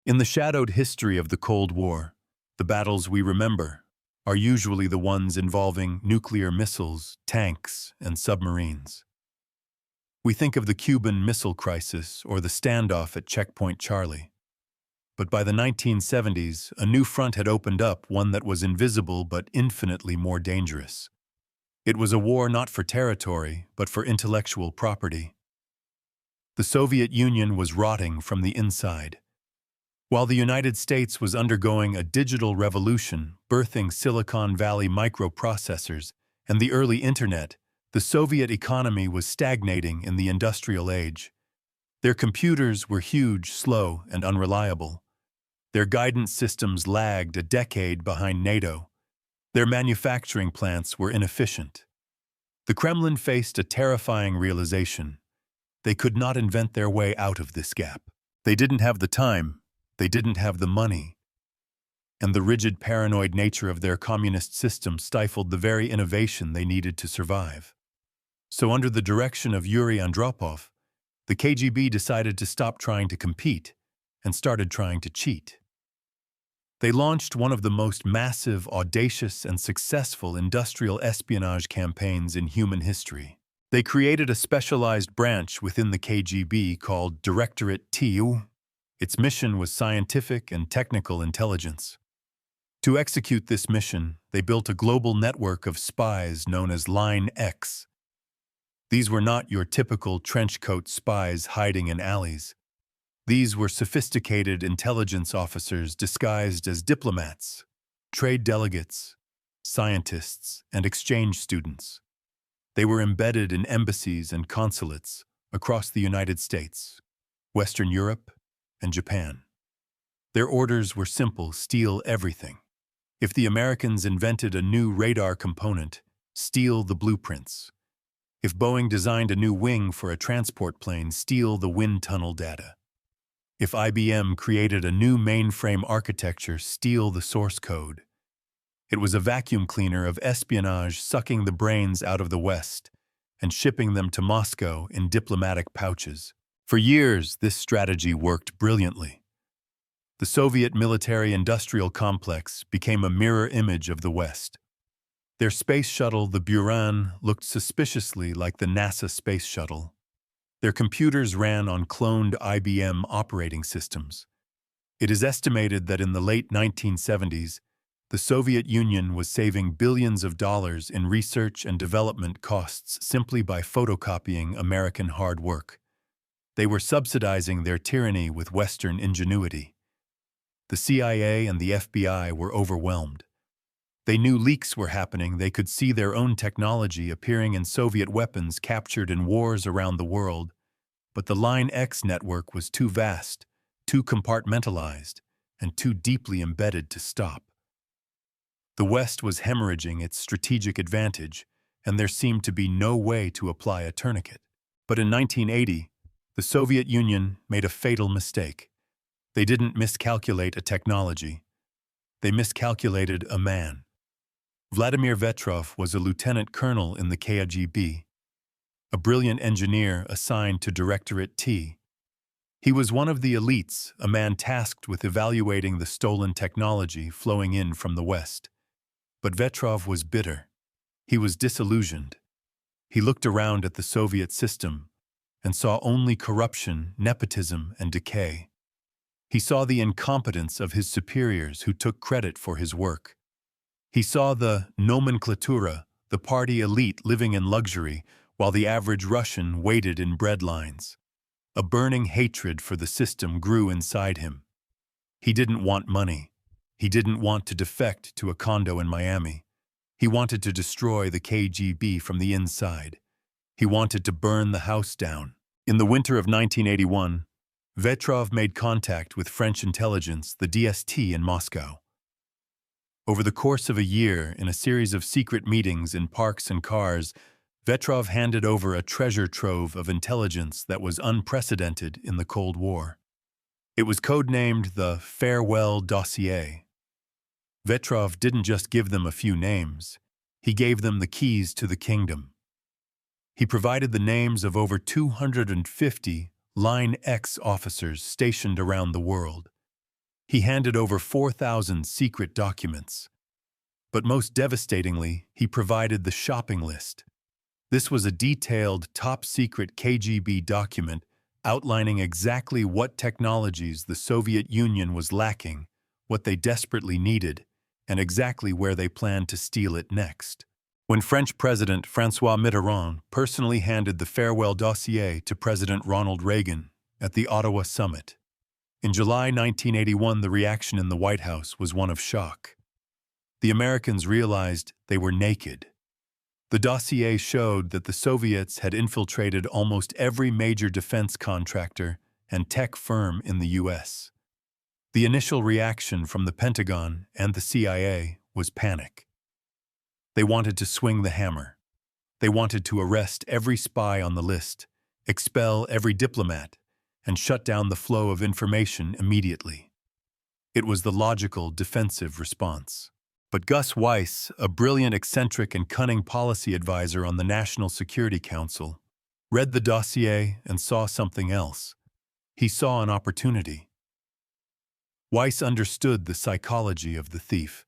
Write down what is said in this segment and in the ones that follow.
In the shadowed history of the Cold War, the battles we remember are usually the ones involving nuclear missiles, tanks, and submarines. We think of the Cuban Missile Crisis or the standoff at Checkpoint Charlie. But by the 1970s, a new front had opened up, one that was invisible but infinitely more dangerous. It was a war not for territory, but for intellectual property. The Soviet Union was rotting from the inside. While the United States was undergoing a digital revolution, birthing Silicon Valley microprocessors and the early Internet, the Soviet economy was stagnating in the industrial age. Their computers were huge, slow, and unreliable. Their guidance systems lagged a decade behind NATO. Their manufacturing plants were inefficient. The Kremlin faced a terrifying realization. They could not invent their way out of this gap. They didn't have the time. They didn't have the money. And the rigid, paranoid nature of their communist system stifled the very innovation they needed to survive. So under the direction of Yuri Andropov, the KGB decided to stop trying to compete and started trying to cheat. They launched one of the most massive, audacious, and successful industrial espionage campaigns in human history. They created a specialized branch within the KGB called Directorate TU. Its mission was scientific and technical intelligence. To execute this mission, they built a global network of spies known as Line X. These were not your typical trenchcoat spies hiding in alleys. These were sophisticated intelligence officers disguised as diplomats, trade delegates, scientists, and exchange students. They were embedded in embassies and consulates across the United States, Western Europe, and Japan. Their orders were simple: steal everything. If the Americans invented a new radar component, steal the blueprints. If Boeing designed a new wing for a transport plane, steal the wind tunnel data. If IBM created a new mainframe architecture, steal the source code. It was a vacuum cleaner of espionage, sucking the brains out of the West and shipping them to Moscow in diplomatic pouches. For years, this strategy worked brilliantly. The Soviet military-industrial complex became a mirror image of the West. Their space shuttle, the Buran, looked suspiciously like the NASA space shuttle. Their computers ran on cloned IBM operating systems. It is estimated that in the late 1970s, the Soviet Union was saving billions of dollars in research and development costs simply by photocopying American hard work. They were subsidizing their tyranny with Western ingenuity. The CIA and the FBI were overwhelmed. They knew leaks were happening. They could see their own technology appearing in Soviet weapons captured in wars around the world. But the Line X network was too vast, too compartmentalized, and too deeply embedded to stop. The West was hemorrhaging its strategic advantage, and there seemed to be no way to apply a tourniquet. But in 1980, the Soviet Union made a fatal mistake. They didn't miscalculate a technology. They miscalculated a man. Vladimir Vetrov was a lieutenant colonel in the KGB, a brilliant engineer assigned to Directorate T. He was one of the elites, a man tasked with evaluating the stolen technology flowing in from the West. But Vetrov was bitter. He was disillusioned. He looked around at the Soviet system and saw only corruption, nepotism, and decay. He saw the incompetence of his superiors who took credit for his work. He saw the nomenklatura, the party elite living in luxury, while the average Russian waited in breadlines. A burning hatred for the system grew inside him. He didn't want money. He didn't want to defect to a condo in Miami. He wanted to destroy the KGB from the inside. He wanted to burn the house down. In the winter of 1981, Vetrov made contact with French intelligence, the DST, in Moscow. Over the course of a year, in a series of secret meetings in parks and cars, Vetrov handed over a treasure trove of intelligence that was unprecedented in the Cold War. It was codenamed the Farewell Dossier. Vetrov didn't just give them a few names. He gave them the keys to the kingdom. He provided the names of over 250 Line X officers stationed around the world. He handed over 4,000 secret documents. But most devastatingly, he provided the shopping list. This was a detailed, top-secret KGB document outlining exactly what technologies the Soviet Union was lacking, what they desperately needed, and exactly where they planned to steal it next. When French President François Mitterrand personally handed the farewell dossier to President Ronald Reagan at the Ottawa summit, in July 1981, the reaction in the White House was one of shock. The Americans realized they were naked. The dossier showed that the Soviets had infiltrated almost every major defense contractor and tech firm in the U.S. The initial reaction from the Pentagon and the CIA was panic. They wanted to swing the hammer. They wanted to arrest every spy on the list, expel every diplomat, and shut down the flow of information immediately. It was the logical, defensive response. But Gus Weiss, a brilliant, eccentric, and cunning policy advisor on the National Security Council, read the dossier and saw something else. He saw an opportunity. Weiss understood the psychology of the thief.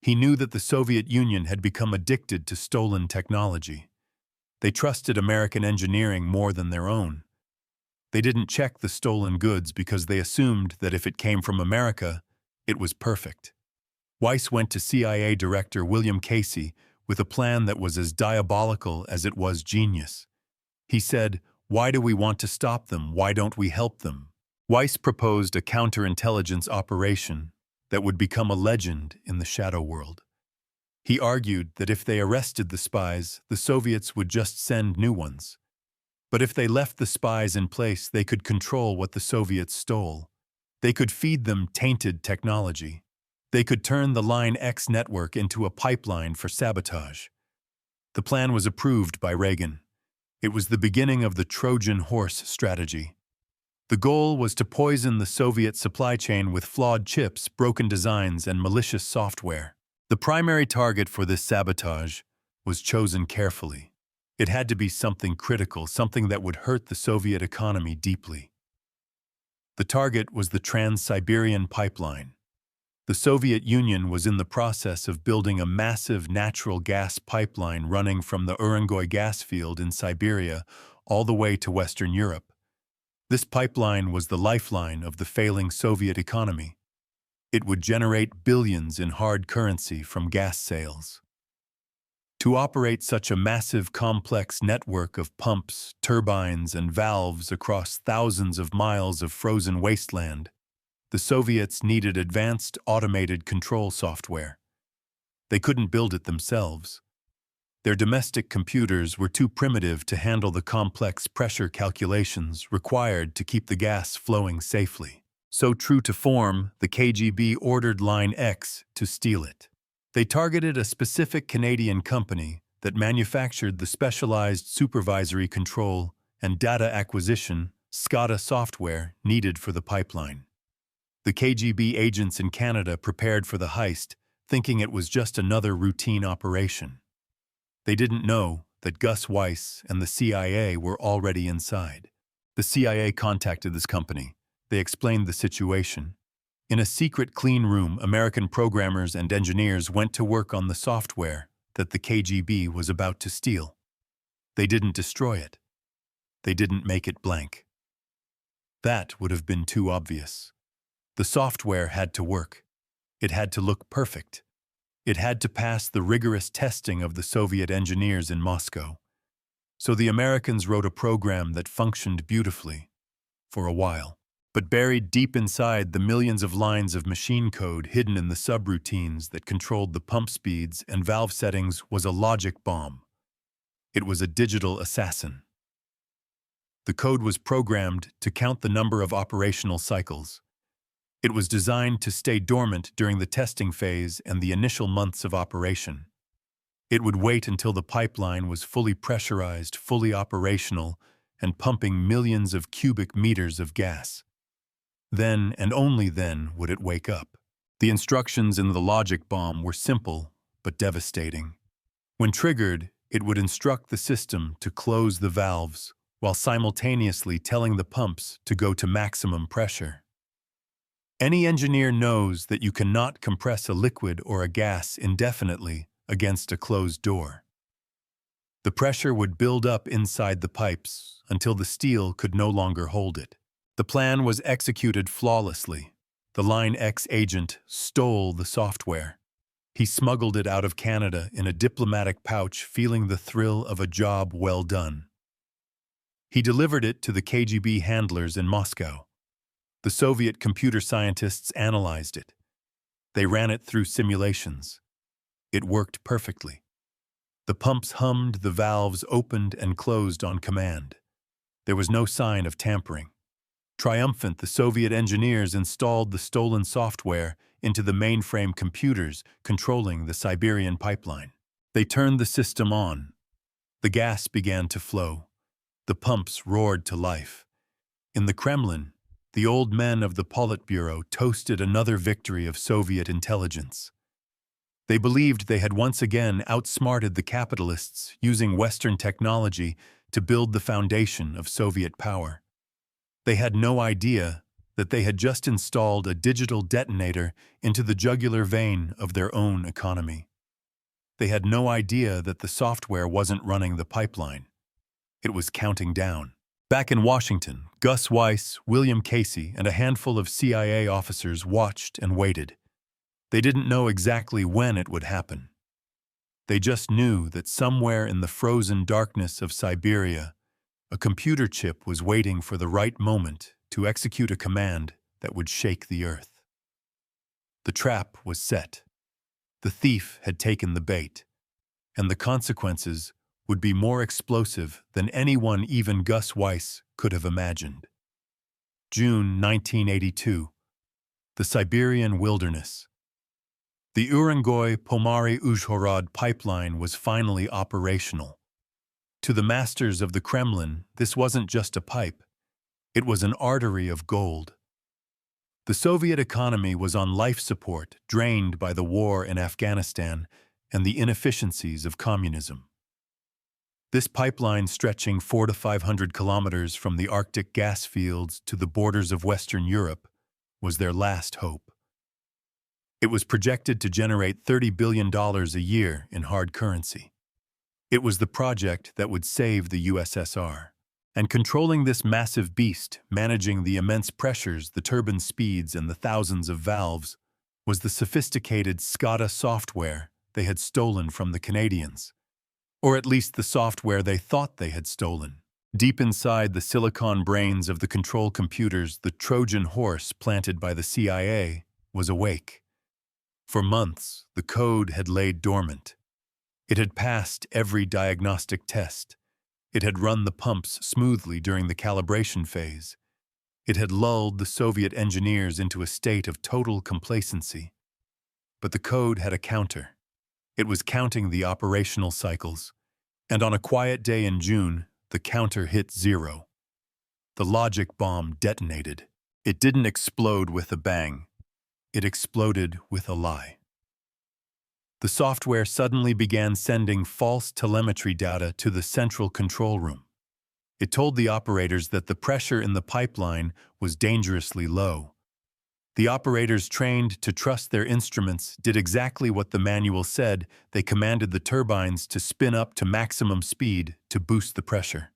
He knew that the Soviet Union had become addicted to stolen technology. They trusted American engineering more than their own. They didn't check the stolen goods because they assumed that if it came from America, it was perfect. Weiss went to CIA Director William Casey with a plan that was as diabolical as it was genius. He said, "Why do we want to stop them? Why don't we help them?" Weiss proposed a counterintelligence operation that would become a legend in the shadow world. He argued that if they arrested the spies, the Soviets would just send new ones. But if they left the spies in place, they could control what the Soviets stole. They could feed them tainted technology. They could turn the Line X network into a pipeline for sabotage. The plan was approved by Reagan. It was the beginning of the Trojan Horse strategy. The goal was to poison the Soviet supply chain with flawed chips, broken designs, and malicious software. The primary target for this sabotage was chosen carefully. It had to be something critical, something that would hurt the Soviet economy deeply. The target was the Trans-Siberian pipeline. The Soviet Union was in the process of building a massive natural gas pipeline running from the Urengoy gas field in Siberia all the way to Western Europe. This pipeline was the lifeline of the failing Soviet economy. It would generate billions in hard currency from gas sales. To operate such a massive, complex network of pumps, turbines, and valves across thousands of miles of frozen wasteland, the Soviets needed advanced automated control software. They couldn't build it themselves. Their domestic computers were too primitive to handle the complex pressure calculations required to keep the gas flowing safely. So true to form, the KGB ordered Line X to steal it. They targeted a specific Canadian company that manufactured the specialized supervisory control and data acquisition SCADA software needed for the pipeline. The KGB agents in Canada prepared for the heist, thinking it was just another routine operation. They didn't know that Gus Weiss and the CIA were already inside. The CIA contacted this company. They explained the situation. In a secret clean room, American programmers and engineers went to work on the software that the KGB was about to steal. They didn't destroy it. They didn't make it blank. That would have been too obvious. The software had to work. It had to look perfect. It had to pass the rigorous testing of the Soviet engineers in Moscow. So the Americans wrote a program that functioned beautifully for a while. But buried deep inside the millions of lines of machine code hidden in the subroutines that controlled the pump speeds and valve settings was a logic bomb. It was a digital assassin. The code was programmed to count the number of operational cycles. It was designed to stay dormant during the testing phase and the initial months of operation. It would wait until the pipeline was fully pressurized, fully operational, and pumping millions of cubic meters of gas. Then, and only then, would it wake up. The instructions in the logic bomb were simple but devastating. When triggered, it would instruct the system to close the valves while simultaneously telling the pumps to go to maximum pressure. Any engineer knows that you cannot compress a liquid or a gas indefinitely against a closed door. The pressure would build up inside the pipes until the steel could no longer hold it. The plan was executed flawlessly. The Line X agent stole the software. He smuggled it out of Canada in a diplomatic pouch, feeling the thrill of a job well done. He delivered it to the KGB handlers in Moscow. The Soviet computer scientists analyzed it. They ran it through simulations. It worked perfectly. The pumps hummed, the valves opened and closed on command. There was no sign of tampering. Triumphant, the Soviet engineers installed the stolen software into the mainframe computers controlling the Siberian pipeline. They turned the system on. The gas began to flow. The pumps roared to life. In the Kremlin, the old men of the Politburo toasted another victory of Soviet intelligence. They believed they had once again outsmarted the capitalists using Western technology to build the foundation of Soviet power. They had no idea that they had just installed a digital detonator into the jugular vein of their own economy. They had no idea that the software wasn't running the pipeline. It was counting down. Back in Washington, Gus Weiss, William Casey, and a handful of CIA officers watched and waited. They didn't know exactly when it would happen. They just knew that somewhere in the frozen darkness of Siberia, a computer chip was waiting for the right moment to execute a command that would shake the earth. The trap was set. The thief had taken the bait, and the consequences would be more explosive than anyone, even Gus Weiss, could have imagined. June 1982. The Siberian wilderness. The Urengoy-Pomary-Uzhhorod pipeline was finally operational. To the masters of the Kremlin, this wasn't just a pipe. It was an artery of gold. The Soviet economy was on life support, drained by the war in Afghanistan and the inefficiencies of communism. This pipeline, stretching 400 to 500 kilometers from the Arctic gas fields to the borders of Western Europe, was their last hope. It was projected to generate $30 billion a year in hard currency. It was the project that would save the USSR. And controlling this massive beast, managing the immense pressures, the turbine speeds, and the thousands of valves, was the sophisticated SCADA software they had stolen from the Canadians. Or at least the software they thought they had stolen. Deep inside the silicon brains of the control computers, the Trojan Horse planted by the CIA was awake. For months, the code had laid dormant. It had passed every diagnostic test. It had run the pumps smoothly during the calibration phase. It had lulled the Soviet engineers into a state of total complacency. But the code had a counter. It was counting the operational cycles. And on a quiet day in June, the counter hit zero. The logic bomb detonated. It didn't explode with a bang. It exploded with a lie. The software suddenly began sending false telemetry data to the central control room. It told the operators that the pressure in the pipeline was dangerously low. The operators, trained to trust their instruments, did exactly what the manual said. They commanded the turbines to spin up to maximum speed to boost the pressure.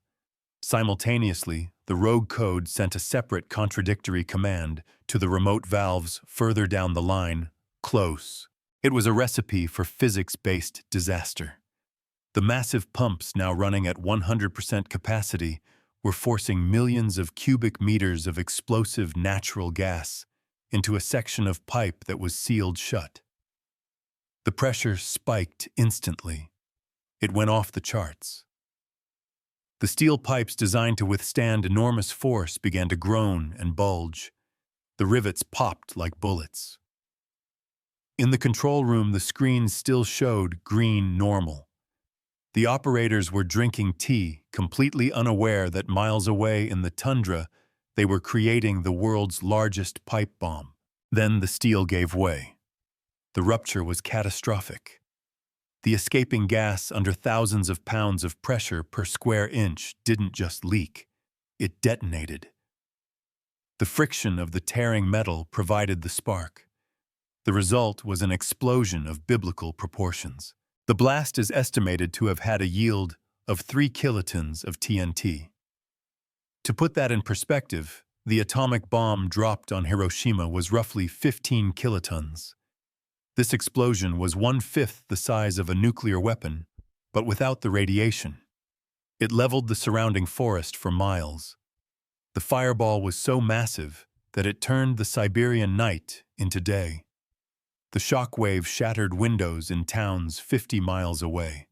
Simultaneously, the rogue code sent a separate contradictory command to the remote valves further down the line: close. It was a recipe for physics-based disaster. The massive pumps, now running at 100% capacity, were forcing millions of cubic meters of explosive natural gas into a section of pipe that was sealed shut. The pressure spiked instantly. It went off the charts. The steel pipes designed to withstand enormous force began to groan and bulge. The rivets popped like bullets. In the control room, the screens still showed green normal. The operators were drinking tea, completely unaware that miles away in the tundra, they were creating the world's largest pipe bomb. Then the steel gave way. The rupture was catastrophic. The escaping gas, under thousands of pounds of pressure per square inch, didn't just leak. It detonated. The friction of the tearing metal provided the spark. The result was an explosion of biblical proportions. The blast is estimated to have had a yield of 3 kilotons of TNT. To put that in perspective, the atomic bomb dropped on Hiroshima was roughly 15 kilotons. This explosion was 1/5 the size of a nuclear weapon, but without the radiation. It leveled the surrounding forest for miles. The fireball was so massive that it turned the Siberian night into day. The shockwave shattered windows in towns 50 miles away.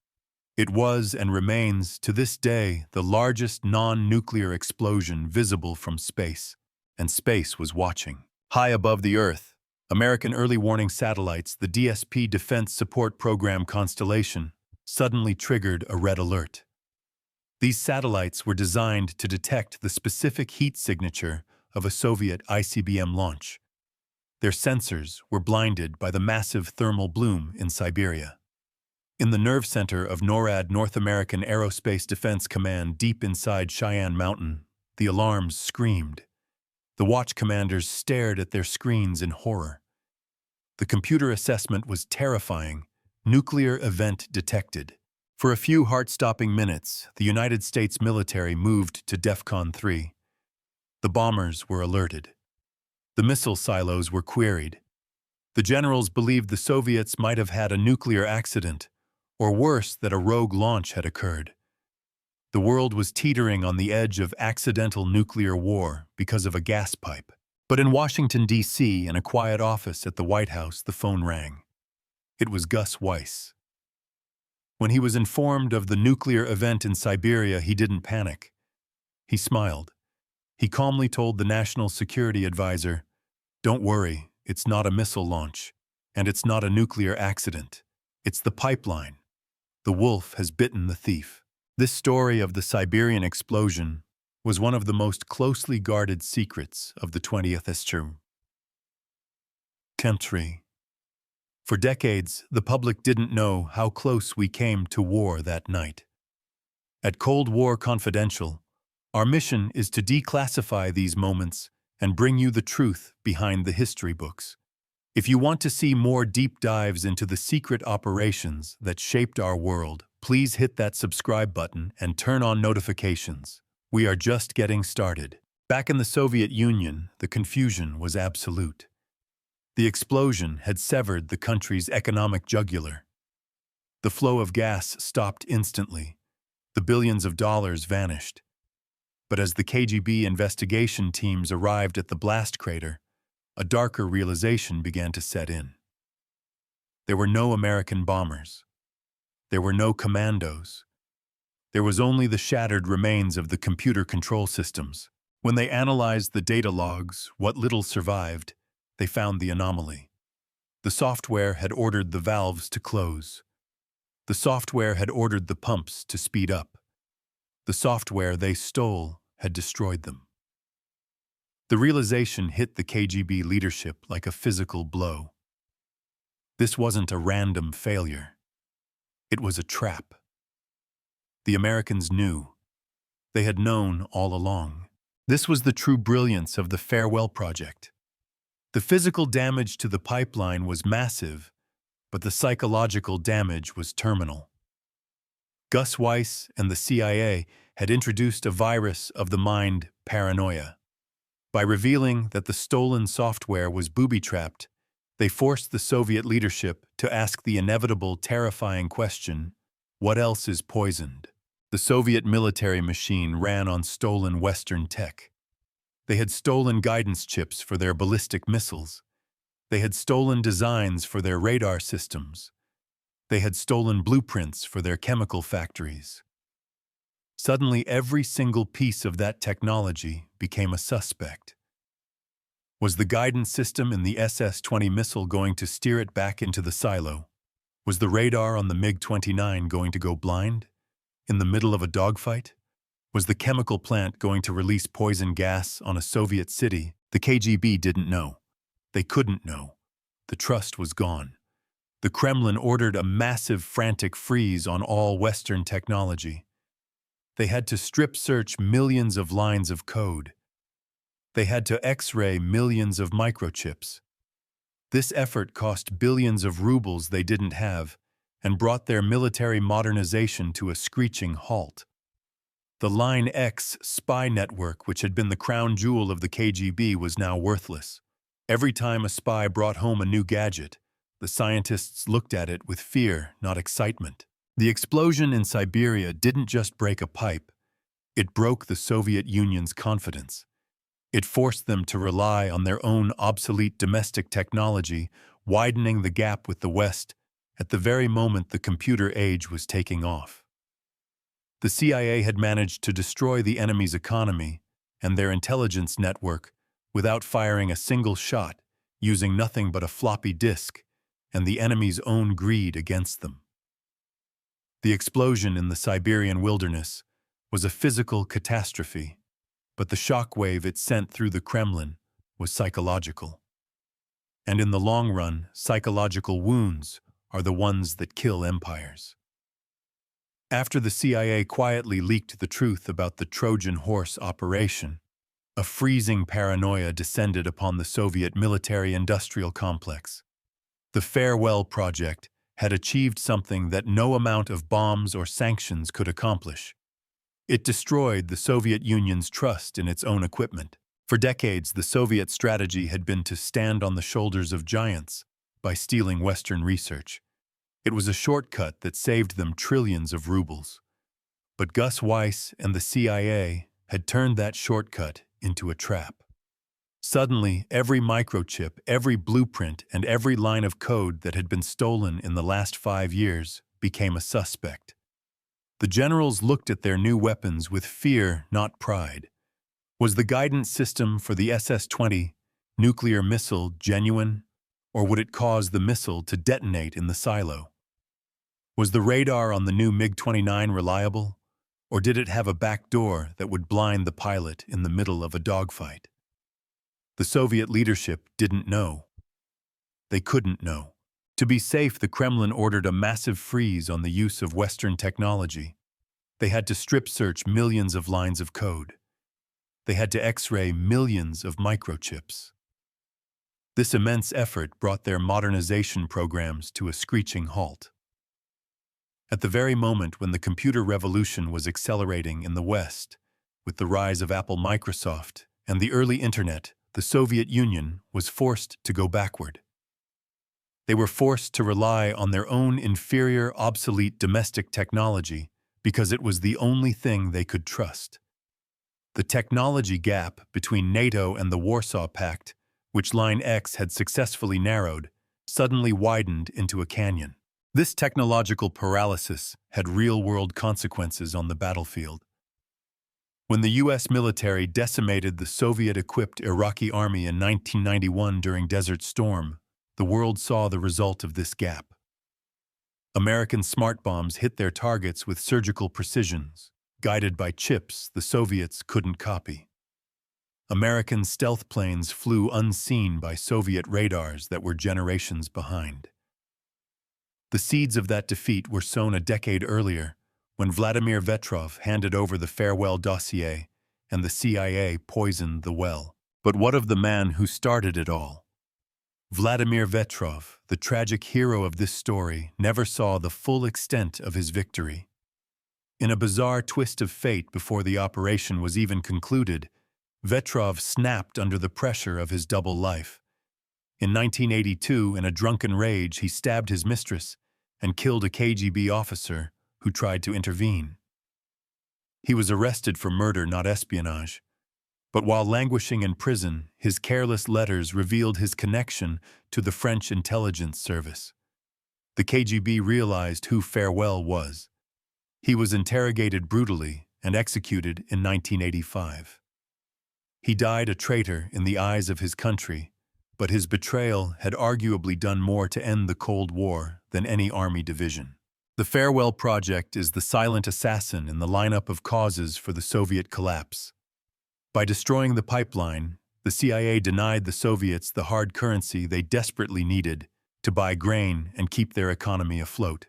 It was and remains to this day the largest non-nuclear explosion visible from space, and space was watching. High above the Earth, American early warning satellites, the DSP Defense Support Program Constellation, suddenly triggered a red alert. These satellites were designed to detect the specific heat signature of a Soviet ICBM launch. Their sensors were blinded by the massive thermal bloom in Siberia. In the nerve center of NORAD, North American Aerospace Defense Command, deep inside Cheyenne Mountain, the alarms screamed. The watch commanders stared at their screens in horror. The computer assessment was terrifying. Nuclear event detected. For a few heart-stopping minutes, the United States military moved to DEFCON 3. The bombers were alerted. The missile silos were queried. The generals believed the Soviets might have had a nuclear accident, or worse, that a rogue launch had occurred. The world was teetering on the edge of accidental nuclear war because of a gas pipe. But in Washington, D.C., in a quiet office at the White House, the phone rang. It was Gus Weiss. When he was informed of the nuclear event in Siberia, he didn't panic. He smiled. He calmly told the National Security Advisor, "Don't worry, it's not a missile launch, and it's not a nuclear accident. It's the pipeline. The wolf has bitten the thief." This story of the Siberian explosion was one of the most closely guarded secrets of the 20th century. Country. For decades, the public didn't know how close we came to war that night. At Cold War Confidential, our mission is to declassify these moments and bring you the truth behind the history books. If you want to see more deep dives into the secret operations that shaped our world, please hit that subscribe button and turn on notifications. We are just getting started. Back in the Soviet Union, the confusion was absolute. The explosion had severed the country's economic jugular. The flow of gas stopped instantly. The billions of dollars vanished. But as the KGB investigation teams arrived at the blast crater, a darker realization began to set in. There were no American bombers. There were no commandos. There was only the shattered remains of the computer control systems. When they analyzed the data logs, what little survived, they found the anomaly. The software had ordered the valves to close. The software had ordered the pumps to speed up. The software they stole had destroyed them. The realization hit the KGB leadership like a physical blow. This wasn't a random failure. It was a trap. The Americans knew. They had known all along. This was the true brilliance of the Farewell Project. The physical damage to the pipeline was massive, but the psychological damage was terminal. Gus Weiss and the CIA had introduced a virus of the mind, paranoia. By revealing that the stolen software was booby-trapped, they forced the Soviet leadership to ask the inevitable, terrifying question, what else is poisoned? The Soviet military machine ran on stolen Western tech. They had stolen guidance chips for their ballistic missiles. They had stolen designs for their radar systems. They had stolen blueprints for their chemical factories. Suddenly, every single piece of that technology became a suspect. Was the guidance system in the SS-20 missile going to steer it back into the silo? Was the radar on the MiG-29 going to go blind? In the middle of a dogfight? Was the chemical plant going to release poison gas on a Soviet city? The KGB didn't know. They couldn't know. The trust was gone. The Kremlin ordered a massive, frantic freeze on all Western technology. They had to strip search millions of lines of code. They had to X-ray millions of microchips. This effort cost billions of rubles they didn't have and brought their military modernization to a screeching halt. The Line X spy network, which had been the crown jewel of the KGB, was now worthless. Every time a spy brought home a new gadget, the scientists looked at it with fear, not excitement. The explosion in Siberia didn't just break a pipe, it broke the Soviet Union's confidence. It forced them to rely on their own obsolete domestic technology, widening the gap with the West at the very moment the computer age was taking off. The CIA had managed to destroy the enemy's economy and their intelligence network without firing a single shot, using nothing but a floppy disk and the enemy's own greed against them. The explosion in the Siberian wilderness was a physical catastrophe, but the shockwave it sent through the Kremlin was psychological. And in the long run, psychological wounds are the ones that kill empires. After the CIA quietly leaked the truth about the Trojan Horse operation, a freezing paranoia descended upon the Soviet military-industrial complex. The Farewell Project had achieved something that no amount of bombs or sanctions could accomplish. It destroyed the Soviet Union's trust in its own equipment. For decades, the Soviet strategy had been to stand on the shoulders of giants by stealing Western research. It was a shortcut that saved them trillions of rubles. But Gus Weiss and the CIA had turned that shortcut into a trap. Suddenly, every microchip, every blueprint, and every line of code that had been stolen in the last 5 years became a suspect. The generals looked at their new weapons with fear, not pride. Was the guidance system for the SS-20 nuclear missile genuine, or would it cause the missile to detonate in the silo? Was the radar on the new MiG-29 reliable, or did it have a back door that would blind the pilot in the middle of a dogfight? The Soviet leadership didn't know. They couldn't know. To be safe, the Kremlin ordered a massive freeze on the use of Western technology. They had to strip-search millions of lines of code. They had to X-ray millions of microchips. This immense effort brought their modernization programs to a screeching halt. At the very moment when the computer revolution was accelerating in the West, with the rise of Apple, Microsoft, and the early Internet, the Soviet Union was forced to go backward. They were forced to rely on their own inferior, obsolete domestic technology because it was the only thing they could trust. The technology gap between NATO and the Warsaw Pact, which Line X had successfully narrowed, suddenly widened into a canyon. This technological paralysis had real-world consequences on the battlefield. When the U.S. military decimated the Soviet-equipped Iraqi army in 1991 during Desert Storm, the world saw the result of this gap. American smart bombs hit their targets with surgical precisions, guided by chips the Soviets couldn't copy. American stealth planes flew unseen by Soviet radars that were generations behind. The seeds of that defeat were sown a decade earlier, when Vladimir Vetrov handed over the Farewell dossier and the CIA poisoned the well. But what of the man who started it all? Vladimir Vetrov, the tragic hero of this story, never saw the full extent of his victory. In a bizarre twist of fate before the operation was even concluded, Vetrov snapped under the pressure of his double life. In 1982, in a drunken rage, he stabbed his mistress and killed a KGB officer who tried to intervene. He was arrested for murder, not espionage. But while languishing in prison, his careless letters revealed his connection to the French intelligence service. The KGB realized who Farewell was. He was interrogated brutally and executed in 1985. He died a traitor in the eyes of his country, but his betrayal had arguably done more to end the Cold War than any army division. The Farewell Project is the silent assassin in the lineup of causes for the Soviet collapse. By destroying the pipeline, the CIA denied the Soviets the hard currency they desperately needed to buy grain and keep their economy afloat.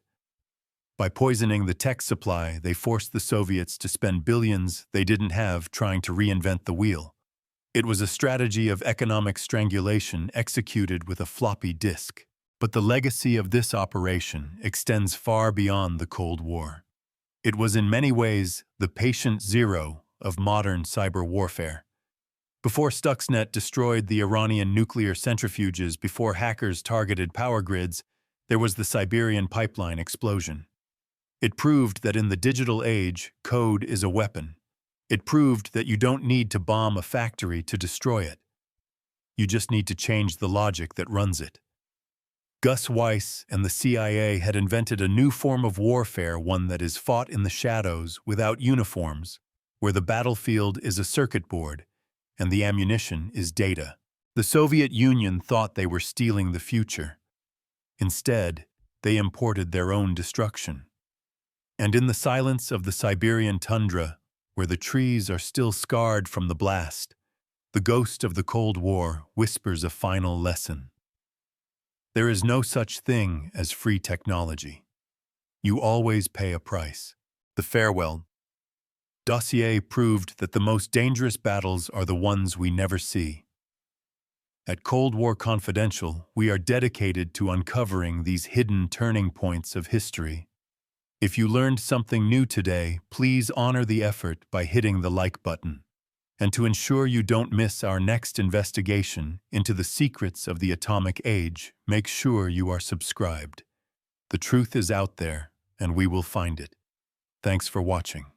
By poisoning the tech supply, they forced the Soviets to spend billions they didn't have trying to reinvent the wheel. It was a strategy of economic strangulation executed with a floppy disk. But the legacy of this operation extends far beyond the Cold War. It was in many ways the patient zero of modern cyber warfare. Before Stuxnet destroyed the Iranian nuclear centrifuges, before hackers targeted power grids, there was the Siberian pipeline explosion. It proved that in the digital age, code is a weapon. It proved that you don't need to bomb a factory to destroy it. You just need to change the logic that runs it. Gus Weiss and the CIA had invented a new form of warfare, one that is fought in the shadows without uniforms, where the battlefield is a circuit board and the ammunition is data. The Soviet Union thought they were stealing the future. Instead, they imported their own destruction. And in the silence of the Siberian tundra, where the trees are still scarred from the blast, the ghost of the Cold War whispers a final lesson. There is no such thing as free technology. You always pay a price. The farewell dossier proved that the most dangerous battles are the ones we never see. At Cold War Confidential, we are dedicated to uncovering these hidden turning points of history. If you learned something new today, please honor the effort by hitting the like button. And to ensure you don't miss our next investigation into the secrets of the atomic age, make sure you are subscribed. The truth is out there, and we will find it. Thanks for watching.